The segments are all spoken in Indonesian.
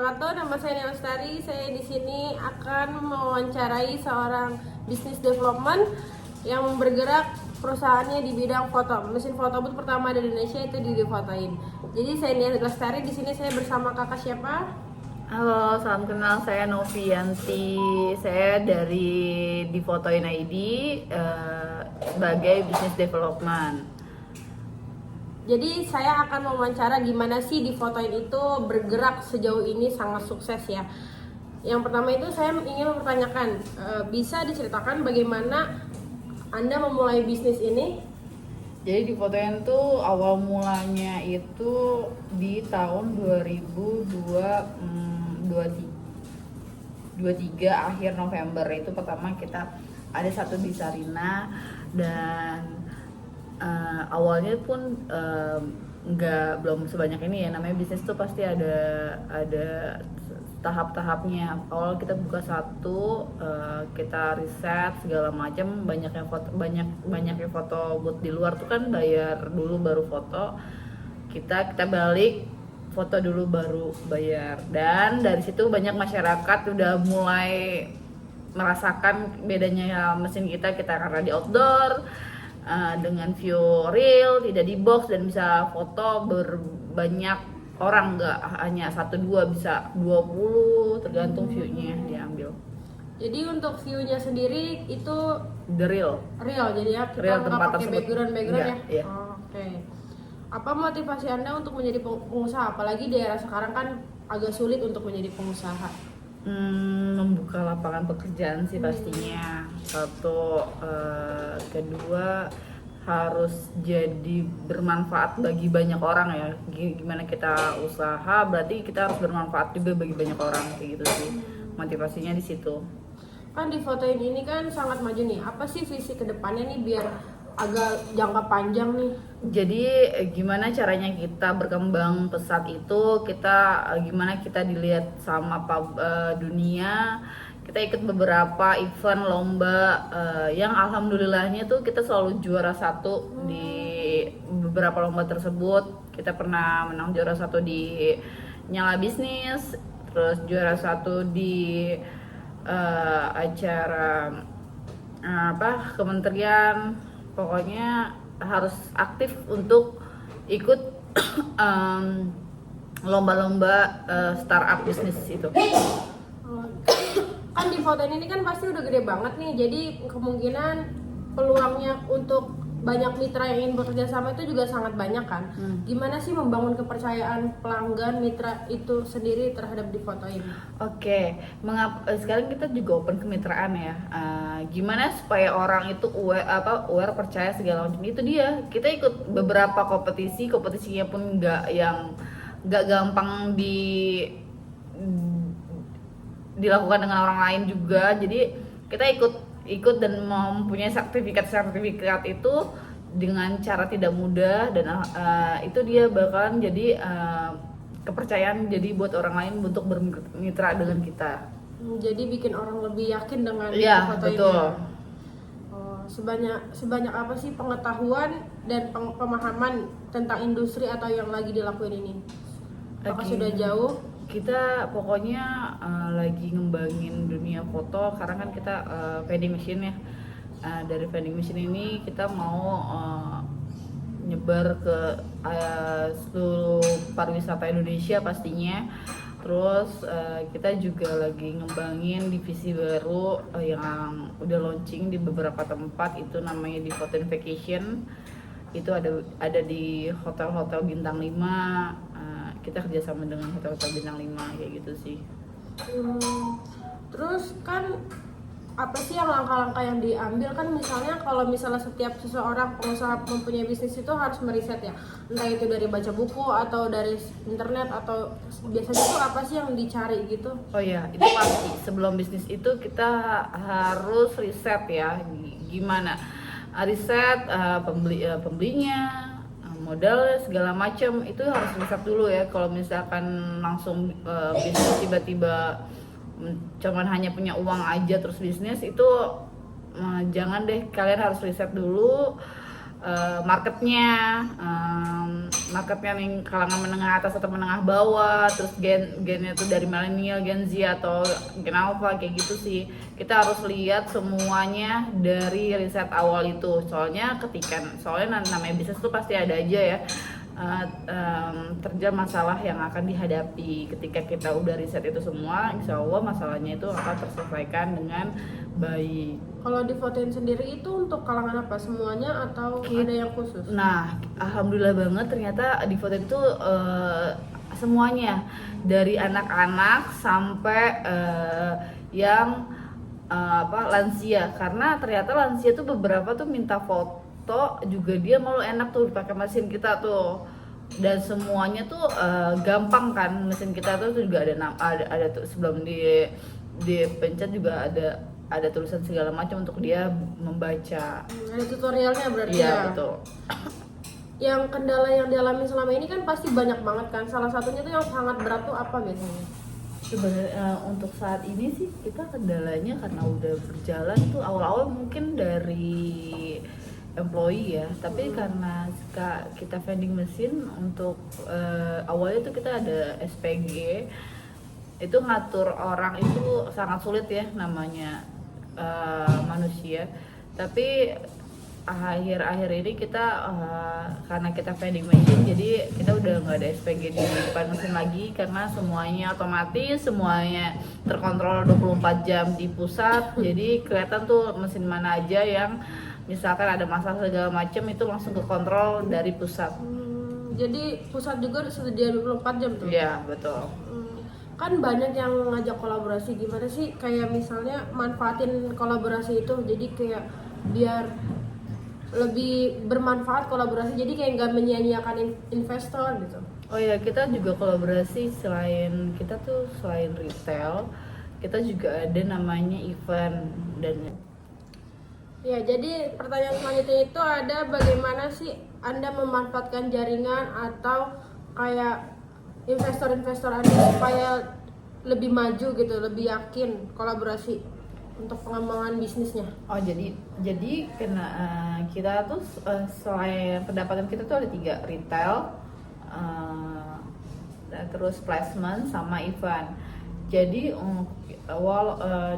wabarakatuh. Nama saya Nia Lestari. Saya di sini akan mewawancarai seorang bisnis development yang bergerak perusahaannya di bidang foto. Mesin foto booth pertama di Indonesia itu difotoin. Jadi saya Nia Lestari. Di sini saya bersama kakak siapa? Halo, salam kenal. Saya Novianti. Saya dari Difotoin ID sebagai business development. Jadi saya akan mewawancara gimana sih Difotoin itu bergerak sejauh ini sangat sukses ya. Yang pertama itu saya ingin mempertanyakan, bisa diceritakan bagaimana Anda memulai bisnis ini? Jadi Difotoin tuh awal mulanya itu di tahun 2023 akhir November. Itu pertama kita ada satu di Sarina dan awalnya pun belum sebanyak ini ya, namanya bisnis tuh pasti ada tahap-tahapnya. Awal kita buka satu, kita riset segala macam, banyaknya foto booth di luar tuh kan bayar dulu baru foto. Kita balik foto dulu baru bayar, dan dari situ banyak masyarakat udah mulai merasakan bedanya mesin kita karena di outdoor, dengan view real, tidak di box, dan bisa foto berbanyak orang, nggak hanya 1-2, bisa 20, tergantung viewnya diambil. Jadi untuk view-nya sendiri itu The real jadi ya kita real nggak tempat pakai tersebut. background Iya, ya. iya. Oke. Apa motivasi Anda untuk menjadi pengusaha? Apalagi di era sekarang kan agak sulit untuk menjadi pengusaha. Membuka lapangan pekerjaan sih pastinya. Satu, kedua harus jadi bermanfaat bagi banyak orang ya. Gimana kita usaha berarti kita harus bermanfaat juga bagi banyak orang, kayak gitu sih. Motivasinya di situ. Kan Difotoin ini kan sangat maju nih. Apa sih visi kedepannya nih biar agak jangka panjang nih? Jadi gimana caranya kita berkembang pesat itu, gimana kita dilihat sama dunia. Kita ikut beberapa event lomba yang alhamdulillahnya tuh kita selalu juara satu di beberapa lomba tersebut. Kita pernah menang juara satu di Nyala Bisnis, terus juara satu di acara kementerian. Pokoknya harus aktif untuk ikut lomba-lomba startup bisnis itu. Kan Difotoin ini kan pasti udah gede banget nih, jadi kemungkinan peluangnya untuk banyak mitra yang ingin bekerja sama itu juga sangat banyak kan. Gimana sih membangun kepercayaan pelanggan mitra itu sendiri terhadap Difotoin? Oke, sekarang kita juga open kemitraan ya. Gimana supaya orang itu aware, percaya segala macam, itu dia. Kita ikut beberapa kompetisinya pun nggak gampang dilakukan dengan orang lain juga. Jadi kita ikut dan mempunyai sertifikat itu dengan cara tidak mudah, dan itu dia bakalan jadi kepercayaan jadi buat orang lain untuk bermitra dengan kita. Jadi bikin orang lebih yakin dengan Iya, Difotoin. betul. Sebanyak apa sih pengetahuan dan pemahaman tentang industri atau yang lagi dilakuin ini? Apakah sudah jauh? Kita pokoknya lagi ngembangin dunia foto, karena kan kita vending machine ya. Dari vending machine ini kita mau nyebar ke seluruh pariwisata Indonesia pastinya. Terus kita juga lagi ngembangin divisi baru yang udah launching di beberapa tempat, itu namanya Difotoin Vacation. Itu ada di hotel-hotel bintang 5. Kita kerjasama dengan hotel-hotel bintang 5 kayak gitu sih. Terus kan apa sih yang langkah-langkah yang diambil? Kan misalnya kalau misalnya setiap seseorang pengusaha mempunyai bisnis itu harus meriset ya, entah itu dari baca buku atau dari internet, atau biasanya itu apa sih yang dicari gitu? Oh iya, itu pasti sebelum bisnis itu kita harus riset ya. Gimana riset pembelinya, modal segala macam, itu harus riset dulu ya. Kalau misalkan langsung bisnis tiba-tiba cuman hanya punya uang aja terus bisnis, itu jangan deh. Kalian harus riset dulu marketnya, marketnya nih kalangan menengah atas atau menengah bawah, terus gennya tuh dari milenial, Gen Z atau Gen Alpha kayak gitu sih. Kita harus lihat semuanya dari riset awal itu. Soalnya namanya bisnis tuh pasti ada aja ya terjadi masalah yang akan dihadapi. Ketika kita udah riset itu semua, insya Allah masalahnya itu akan terselesaikan dengan baik. Kalau di Fotoin sendiri itu untuk kalangan apa? Semuanya atau ada yang khusus? Nah, alhamdulillah banget ternyata di Fotoin itu semuanya, dari anak-anak sampai yang lansia. Karena ternyata lansia tuh beberapa tuh minta foto juga dia malu enak tuh pakai mesin kita tuh, dan semuanya tuh gampang kan. Mesin kita tuh juga ada tuh sebelum dipencet juga ada tulisan segala macam untuk dia membaca. Ada tutorialnya berarti Iya, ya? betul. Yang kendala yang dialami selama ini kan pasti banyak banget kan. Salah satunya tuh yang sangat berat tuh apa biasanya? Sebenarnya untuk saat ini sih kita kendalanya karena udah berjalan tuh awal-awal mungkin dari employee ya, tapi karena kita vending mesin untuk awalnya tuh kita ada SPG, itu ngatur orang itu sangat sulit ya, namanya manusia. Tapi akhir-akhir ini kita karena kita vending machine, jadi kita udah nggak ada SPG di depan mesin lagi karena semuanya otomatis, semuanya terkontrol 24 jam di pusat. Jadi kelihatan tuh mesin mana aja yang misalkan ada masalah segala macam itu langsung ke kontrol dari pusat. Jadi pusat juga sedia 24 jam tuh? Iya, betul. Kan banyak yang ngajak kolaborasi, gimana sih kayak misalnya manfaatin kolaborasi itu, jadi kayak biar lebih bermanfaat kolaborasi, jadi kayak nggak menyia-nyiakan investor gitu. Oh ya, kita juga kolaborasi selain retail, kita juga ada namanya event. Dan ya, jadi pertanyaan selanjutnya itu ada, bagaimana sih Anda memanfaatkan jaringan atau kayak investor-investor Anda supaya lebih maju gitu, lebih yakin kolaborasi untuk pengembangan bisnisnya? Oh, jadi karena kita tuh selain pendapatan kita tuh ada 3, retail, terus placement sama event. Jadi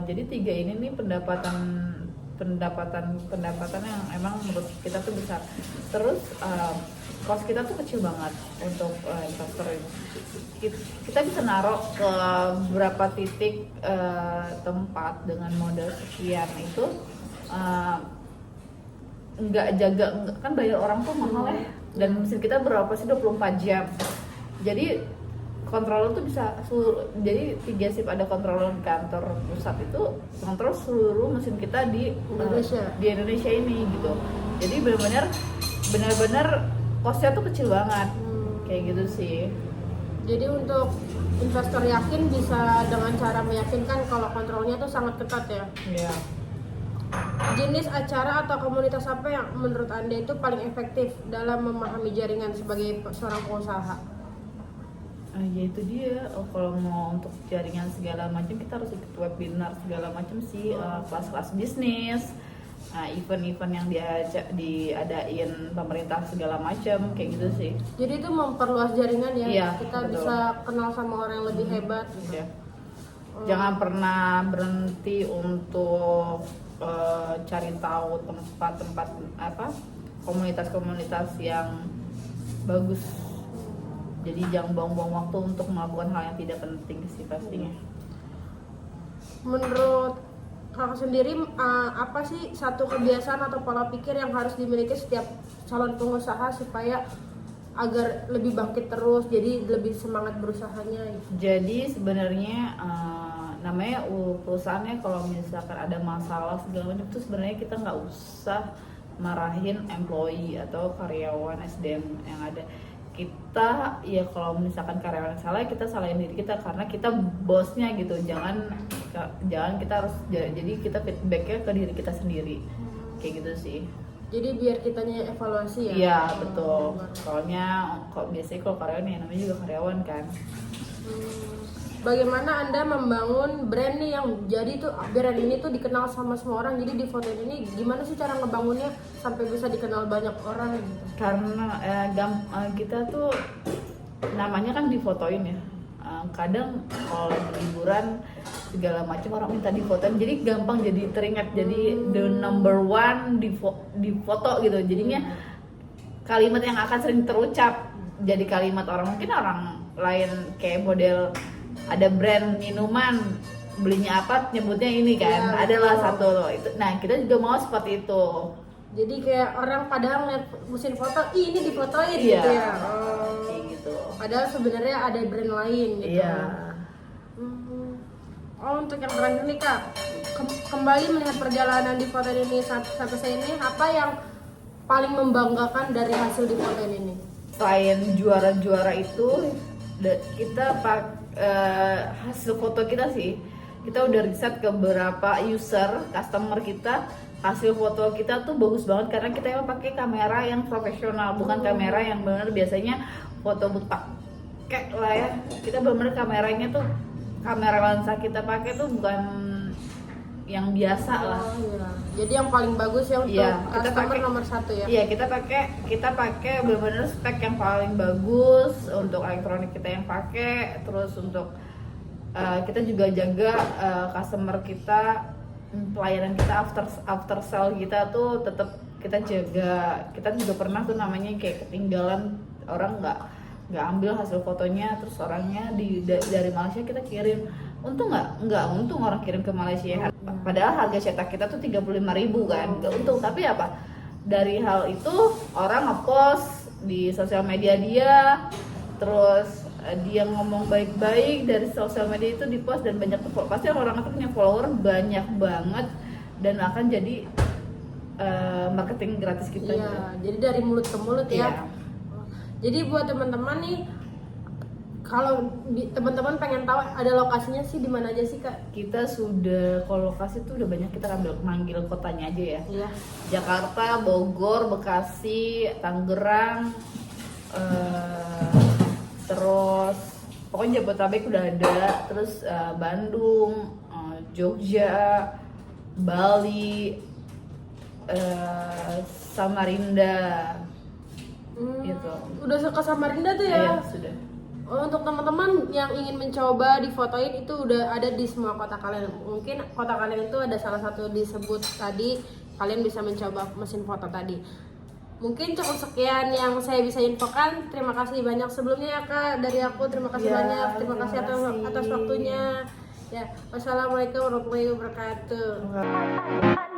jadi 3 ini nih pendapatan yang emang menurut kita tuh besar. Terus cost kita tuh kecil banget untuk investor ini. Kita bisa naruh ke beberapa titik tempat dengan modal sekian itu, kan bayar orang tuh mahal ya, dan mesin kita berapa sih 24 jam. Jadi kontrol tuh bisa jadi 3 shift, ada kontrol di kantor pusat itu kontrol seluruh mesin kita di Indonesia ini gitu. Jadi benar-benar costnya tuh kecil banget, kayak gitu sih. Jadi untuk investor yakin bisa dengan cara meyakinkan kalau kontrolnya tuh sangat ketat ya. Iya. Jenis acara atau komunitas apa yang menurut Anda itu paling efektif dalam memahami jaringan sebagai seorang pengusaha? Ya itu dia, kalau mau untuk jaringan segala macam kita harus ikut webinar segala macam sih, kelas-kelas bisnis, event-event yang diadain pemerintah segala macam, kayak gitu sih. Jadi itu memperluas jaringan ya, iya, kita betul. Bisa kenal sama orang yang lebih hebat gitu. Ya. Jangan pernah berhenti untuk cari tahu tempat-tempat komunitas-komunitas yang bagus. Jadi jangan buang-buang waktu untuk melakukan hal yang tidak penting sih pastinya. Menurut kakak sendiri, apa sih satu kebiasaan atau pola pikir yang harus dimiliki setiap calon pengusaha supaya agar lebih bangkit terus, jadi lebih semangat berusahanya? Jadi sebenarnya namanya perusahaannya kalau misalkan ada masalah segala macam itu sebenarnya kita nggak usah marahin employee atau karyawan SDM yang ada. Kita ya kalau misalkan karyawan salah, kita salahin diri kita karena kita bosnya gitu. Jangan kita harus, jadi kita feedbacknya ke diri kita sendiri, kayak gitu sih. Jadi biar kitanya evaluasi ya. Iya, betul. Soalnya biasanya kalau karyawan ya namanya juga karyawan kan. bagaimana Anda membangun brand nih yang jadi tuh brand ini tuh dikenal sama semua orang. Jadi di foto ini gimana sih cara ngebangunnya sampai bisa dikenal banyak orang gitu? Karena kita tuh namanya kan difotoin ya. Kadang kalau lagi liburan segala macam orang minta difotoin, jadi gampang jadi teringat, jadi the number one di foto gitu. Jadinya kalimat yang akan sering terucap jadi kalimat orang, mungkin orang lain kayak model ada brand minuman, belinya apa nyebutnya ini kan, ya, adalah satu loh itu. Nah kita juga mau seperti itu. Jadi kayak orang padahal ngeliat mesin foto, ih ini difotoin Iya, gitu ya. kayak gitu. Padahal sebenarnya ada brand lain gitu. Iya. Oh, untuk yang terakhir nih Kak, kembali melihat perjalanan di foto ini sampai saya ini, apa yang paling membanggakan dari hasil di foto ini? Selain juara-juara itu, kita hasil foto kita sih, kita udah riset ke beberapa user, customer kita, hasil foto kita tuh bagus banget karena kita emang pakai kamera yang profesional, bukan kamera yang benar biasanya foto booth pakai lah ya. Kita benar kameranya tuh, kamera lensa kita pakai tuh bukan yang biasa lah. Iya. Jadi yang paling bagus ya untuk Kita customer pakai nomor 1 ya. Iya, kita pakai benar-benar spek yang paling bagus untuk elektronik kita yang pakai. Terus untuk kita juga jaga customer kita, pelayanan kita after sale kita tuh tetap kita jaga. Kita juga pernah tuh namanya kayak ketinggalan, orang nggak ambil hasil fotonya, terus orangnya dari Malaysia kita kirim. Untung nggak untung orang kirim ke Malaysia. Padahal harga cetak kita tuh 35.000 kan, nggak untung. Tapi apa? Dari hal itu orang ngepost di sosial media dia, terus dia ngomong baik-baik dari sosial media itu dipost dan banyak, pasti orang itu punya follower banyak banget dan akan jadi marketing gratis kita. Iya, jadi dari mulut ke mulut ya. Iya. Jadi buat teman-teman nih, kalau teman-teman pengen tahu ada lokasinya sih di mana aja sih Kak? Kita sudah, kalau lokasi tuh udah banyak, kita manggil kotanya aja ya. Iya. Jakarta, Bogor, Bekasi, Tangerang, terus pokoknya Jabodetabek udah ada, terus Bandung, Jogja, Bali, Samarinda, gitu. Udah ke Samarinda tuh ya? Iya, sudah. Oh, untuk teman-teman yang ingin mencoba difotoin itu udah ada di semua kota kalian. Mungkin kota kalian itu ada salah satu disebut tadi, kalian bisa mencoba mesin foto tadi. Mungkin cukup sekian yang saya bisa infokan. Terima kasih banyak sebelumnya ya Kak, dari aku terima kasih banyak. Terima kasih atas waktunya. Ya, wassalamualaikum warahmatullahi wabarakatuh.